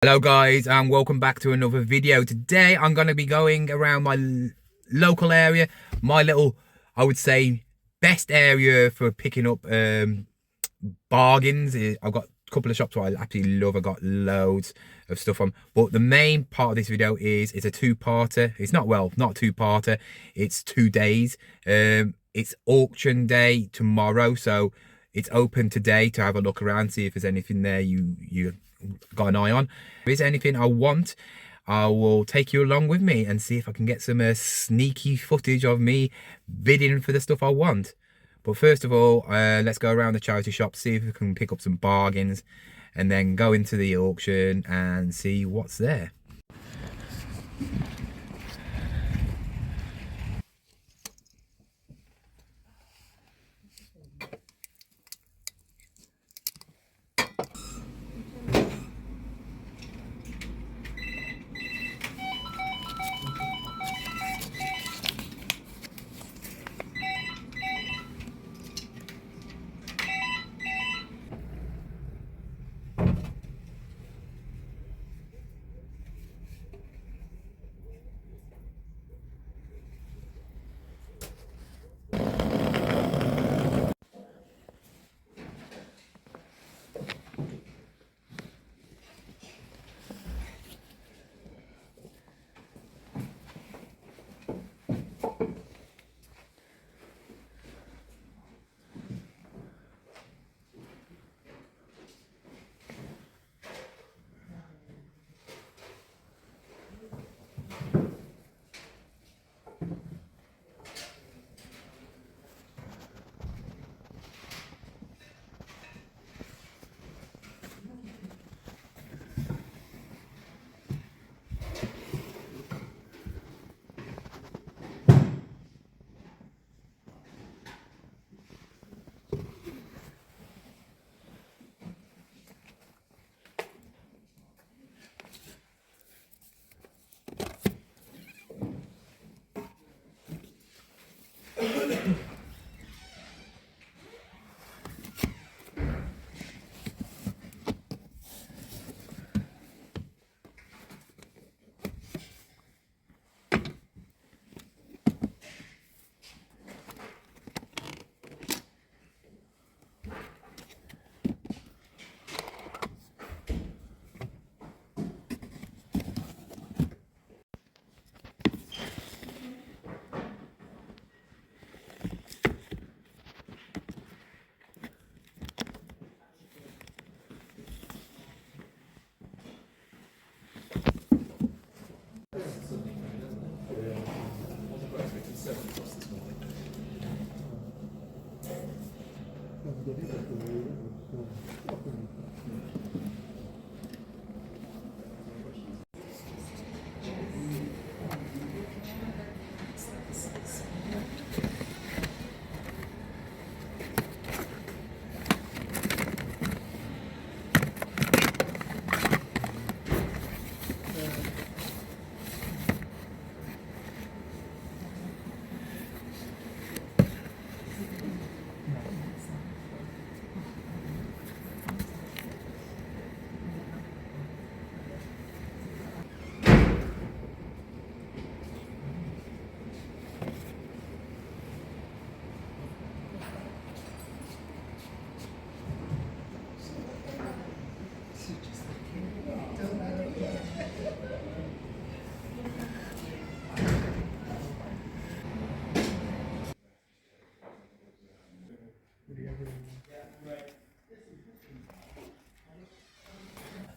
Hello guys, and welcome back to another video. Today I'm going to be going around my local area, my little, I would say, best area for picking up bargains. I've got a couple of shops where I absolutely love. I've got loads of stuff on, but the main part of this video is it's a two-parter. It's not, well, not a two-parter, it's 2 days. It's auction day tomorrow, so it's open today to have a look around, see if there's anything there you got an eye on. If there's anything I want, I will take you along with me and see if I can get some sneaky footage of me bidding for the stuff I want. But first of all, let's go around the charity shop, see if we can pick up some bargains, and then go into the auction and see what's there.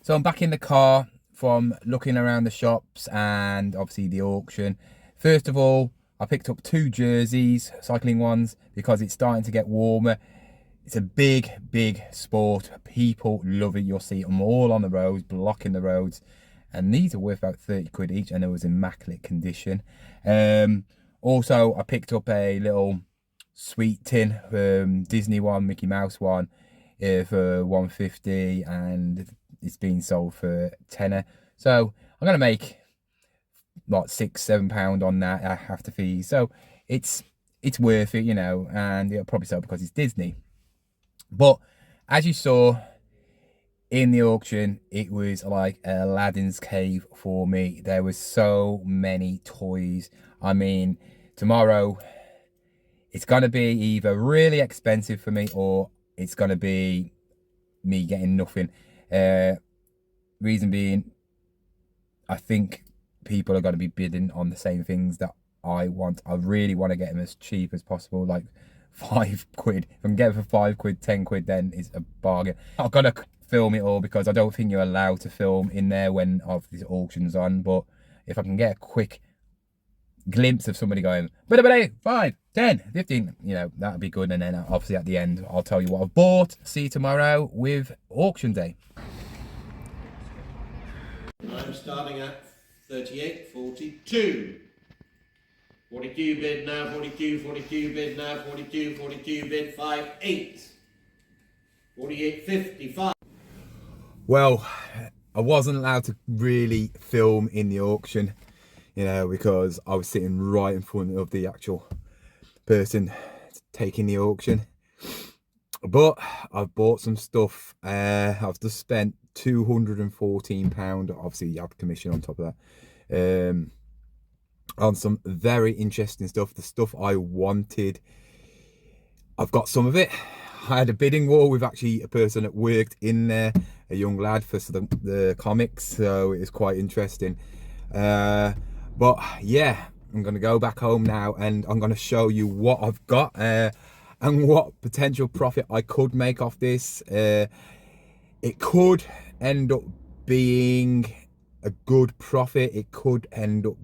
So I'm back in the car from looking around the shops and obviously the auction. First of all, I picked up 2 jerseys, cycling ones, because it's starting to get warmer. It's a big sport. People love it. You'll see them all on the roads, blocking the roads. And these are worth about 30 quid each, and it was in immaculate condition. Also, I picked up a little sweet tin, Disney one, Mickey Mouse one, for 150, and it's being sold for tenner. So I'm gonna make like £6-7 on that after fees. So it's worth it, you know, and it'll probably sell because it's Disney. But as you saw, in the auction, it was like Aladdin's cave for me. There was so many toys. I mean, tomorrow it's gonna be either really expensive for me or it's gonna be me getting nothing. Reason being, I think people are gonna be bidding on the same things that I want. I really want to get them as cheap as possible, like £5. If I can get it for £5, £10, then it's a bargain. I've got to film it all because I don't think you're allowed to film in there when this auction's on. But if I can get a quick glimpse of somebody going, 5, 10, 15, you know, that'd be good. And then obviously at the end, I'll tell you what I've bought. See you tomorrow with auction day. I'm starting at 38.42. 42 bid now, 42, 42 bid now, 42, 42 bid, 5.8. 48.55. Well, I wasn't allowed to really film in the auction, you know, because I was sitting right in front of the actual person taking the auction. But I've bought some stuff. I've just spent £214. Obviously, you have commission on top of that. On some very interesting stuff. The stuff I wanted. I've got some of it. I had a bidding war with actually a person that worked in there, a young lad for the comics, so it was quite interesting. But yeah, I'm gonna go back home now and I'm gonna show you what I've got and what potential profit I could make off this. It could end up being a good profit. It could end up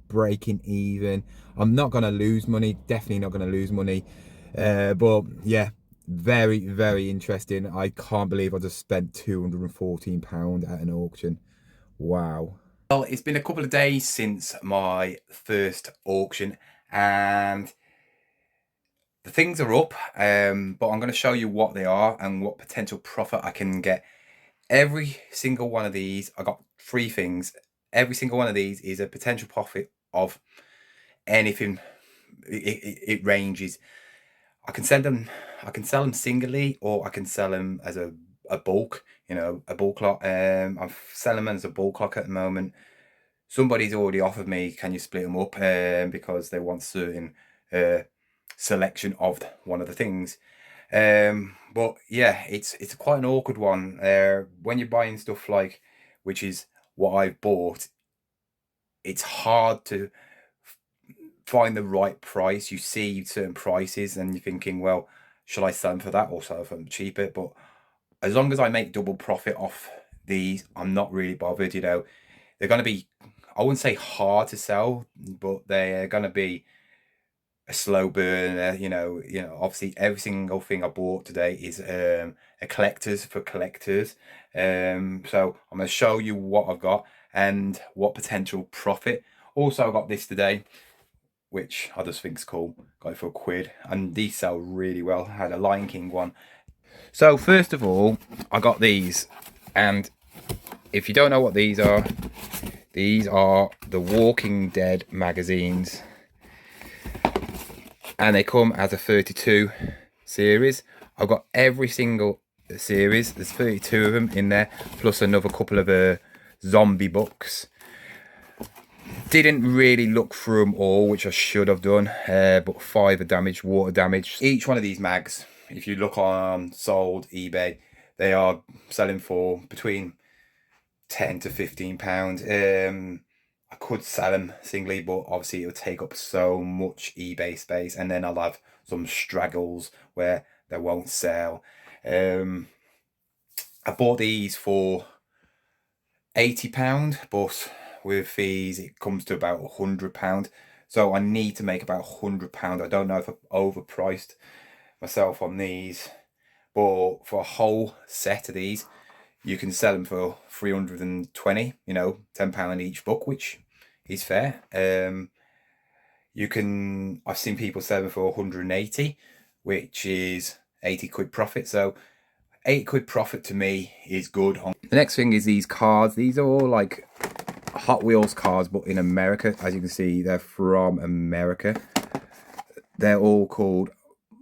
breaking even. I'm not gonna lose money, definitely not gonna lose money. But yeah, very, very interesting. I can't believe I just spent £214 at an auction. Wow. Well, it's been a couple of days since my first auction and the things are up, but I'm going to show you what they are and what potential profit I can get. Every single one of these, I got 3 things. Every single one of these is a potential profit of anything. It ranges. I can sell them singly, or I can sell them as a bulk, you know, a bulk lot. I'm selling them as a bulk lot at the moment. Somebody's already offered me, can you split them up, because they want certain selection of one of the things. But yeah, it's quite an awkward one. When you're buying stuff like, which is what I've bought, it's hard to find the right price. You see certain prices and you're thinking, well, should I sell them for that or sell them for cheaper? But as long as I make double profit off these, I'm not really bothered. You know, they're going to be, I wouldn't say hard to sell, but they're going to be a slow burn. You know, obviously every single thing I bought today is a collector's for collectors. So I'm going to show you what I've got and what potential profit. Also, I got this today, which I just think is cool. Got it for £1, and these sell really well. I had a Lion King one. So first of all, I got these, and if you don't know what these are the Walking Dead magazines, and they come as a 32 series. I've got every single series. There's 32 of them in there, plus another couple of zombie books. Didn't really look through them all, which I should have done, but 5 are damaged, water damaged. Each one of these mags, if you look on sold eBay, they are selling for between £10 to £15. I could sell them singly, but obviously it would take up so much eBay space, and then I'll have some straggles where they won't sell. I bought these for £80, but with fees it comes to about £100. So I need to make about £100. I don't know if I've overpriced myself on these, but for a whole set of these you can sell them for 320, you know, £10 each book, which is fair. I've seen people sell them for 180, which is £80 profit. So £8 profit to me is good. The next thing is these cards. These are all like Hot Wheels cars, but in America. As you can see, they're from America. They're all called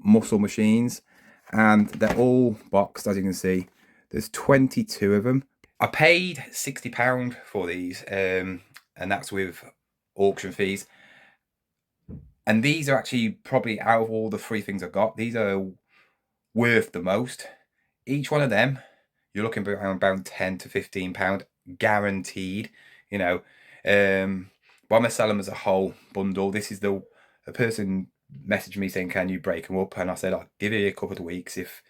Muscle Machines, and they're all boxed, as you can see. There's 22 of them. I paid £60 for these, and that's with auction fees. And these are actually probably, out of all the three things I've got, these are worth the most. Each one of them, you're looking around about £10 to £15 guaranteed, you know. But I'm gonna sell them as a whole bundle. This is a person messaged me saying, can you break them up? And I said, I'll give you a couple of weeks. If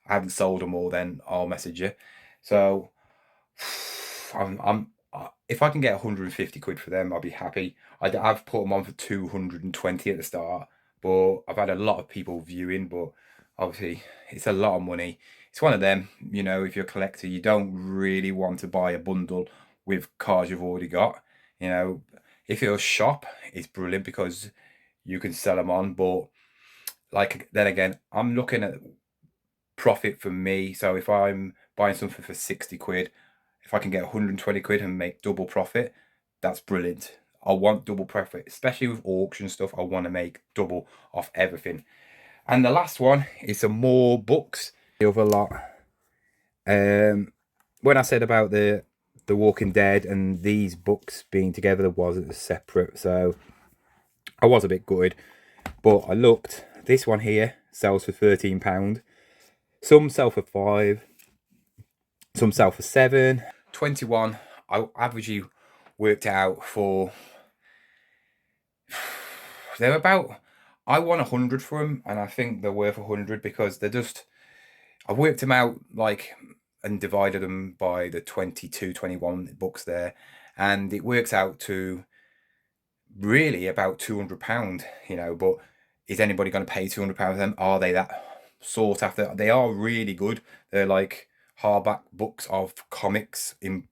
I haven't sold them all, then I'll message you. So if I can get 150 quid for them, I'll be happy. I've put them on for 220 at the start, but I've had a lot of people viewing, but obviously it's a lot of money. It's one of them, you know, if you're a collector, you don't really want to buy a bundle with cars you've already got. You know, if you're a shop, it's brilliant because you can sell them on, but like, then again, I'm looking at profit for me. So if I'm buying something for 60 quid, if I can get 120 quid and make double profit, that's brilliant. I want double profit, especially with auction stuff. I want to make double off everything. And the last one is some more books. The other lot. When I said about the Walking Dead and these books being together, there was separate. So I was a bit gutted. But I looked. This one here sells for £13. Some sell for £5. Some sell for £7. 21. I averagely worked out for. They're about. I want 100 for them, and I think they're worth 100 because they're just. I worked them out like and divided them by the 22, 21 books there, and it works out to really about £200. You know, but is anybody going to pay £200 for them? Are they that sought after? They are really good. They're like hardback books of comics in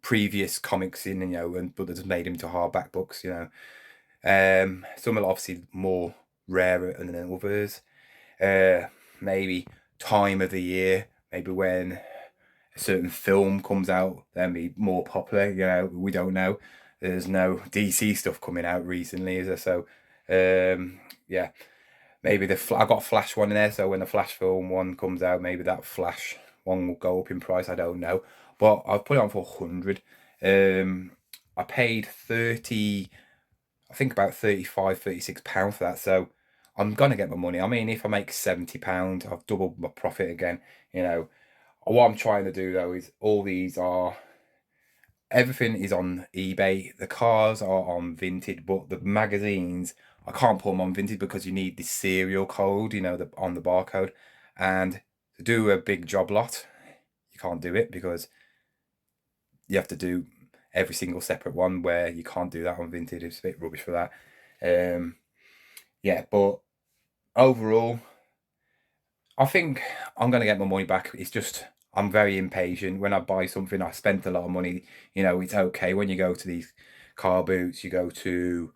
previous comics in, you know, and but they just made them into hardback books, you know. Some are obviously more rarer than others. Maybe time of the year, maybe when a certain film comes out, then be more popular, you know, we don't know. There's no DC stuff coming out recently, is there? So yeah, maybe I got Flash one in there, so when the Flash film one comes out, maybe that Flash one will go up in price. I don't know, but I've put it on for 100. I paid 30, I think about 35, £36 for that. So I'm gonna get my money. I mean, if I make £70, I've doubled my profit again. You know, what I'm trying to do though is everything is on eBay. The cars are on Vinted, but the magazines, I can't put them on Vinted because you need the serial code, you know, on the barcode. And to do a big job lot, you can't do it because you have to do every single separate one, where you can't do that on Vinted. It's a bit rubbish for that. Yeah, but overall, I think I'm going to get my money back. It's just, I'm very impatient. When I buy something, I spent a lot of money. You know, it's okay when you go to these car boots, you go to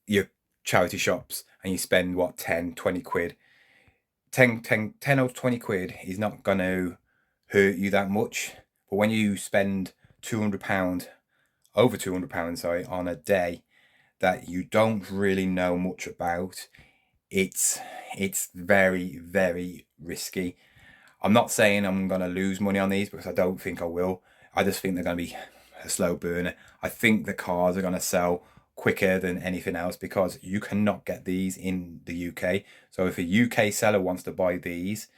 your charity shops and you spend, what, 10, 20 quid. 10 or 20 quid is not going to hurt you that much. But when you spend £200, over £200, sorry, on a day that you don't really know much about, it's very, very risky. I'm not saying I'm going to lose money on these because I don't think I will. I just think they're going to be a slow burner. I think the cars are going to sell quicker than anything else because you cannot get these in the UK. So if a UK seller wants to buy these,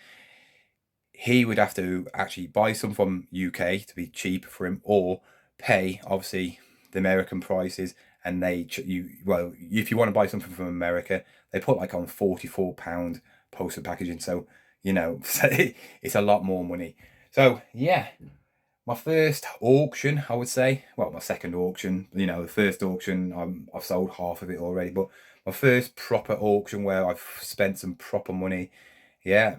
he would have to actually buy some from UK to be cheap for him, or pay obviously the American prices. And if you want to buy something from America, they put like on £44 postal packaging. So, you know, it's a lot more money. So yeah, my first auction, I would say, well, my second auction, you know, the first auction, I've sold half of it already, but my first proper auction where I've spent some proper money, yeah,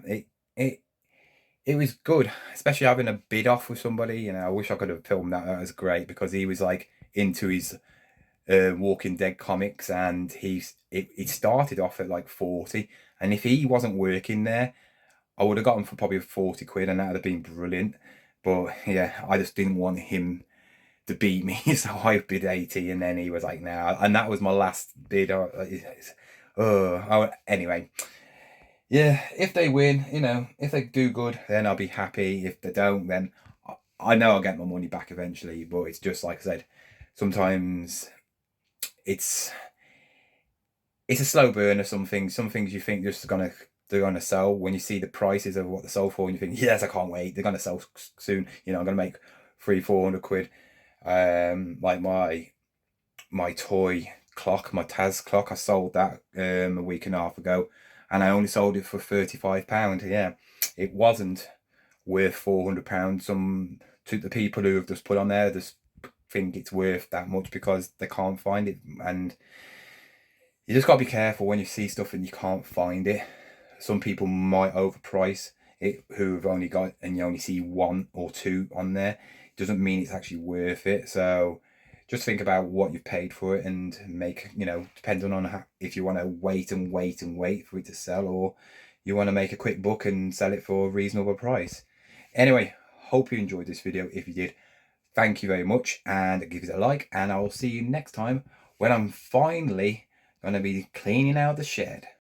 it was good, especially having a bid off with somebody. You know, I wish I could have filmed that. That was great because he was like into his Walking Dead comics, and it started off at like 40, and if he wasn't working there, I would have got him for probably 40 quid, and that would have been brilliant. But yeah, I just didn't want him to beat me, so I bid 80, and then he was like, "Nah," and that was my last bid. Anyway, yeah, if they win, you know, if they do good, then I'll be happy. If they don't, then I know I'll get my money back eventually. But it's just like I said, sometimes it's a slow burner. Some things you think they're gonna sell when you see the prices of what they sold for, and you think, yes, I can't wait. They're gonna sell soon. You know, I'm gonna make 300-400 quid. Like my toy clock, my Taz clock, I sold that a week and a half ago, and I only sold it for £35. Yeah, it wasn't worth £400. Some to the people who have just put on there just think it's worth that much because they can't find it, and you just got to be careful when you see stuff and you can't find it. Some people might overprice it who've only got, and you only see one or two on there. It doesn't mean it's actually worth it. So just think about what you've paid for it and make, you know, depending on how, if you want to wait and wait and wait for it to sell, or you want to make a quick buck and sell it for a reasonable price. Anyway, hope you enjoyed this video. If you did, thank you very much, and give it a like, and I will see you next time when I'm finally going to be cleaning out the shed.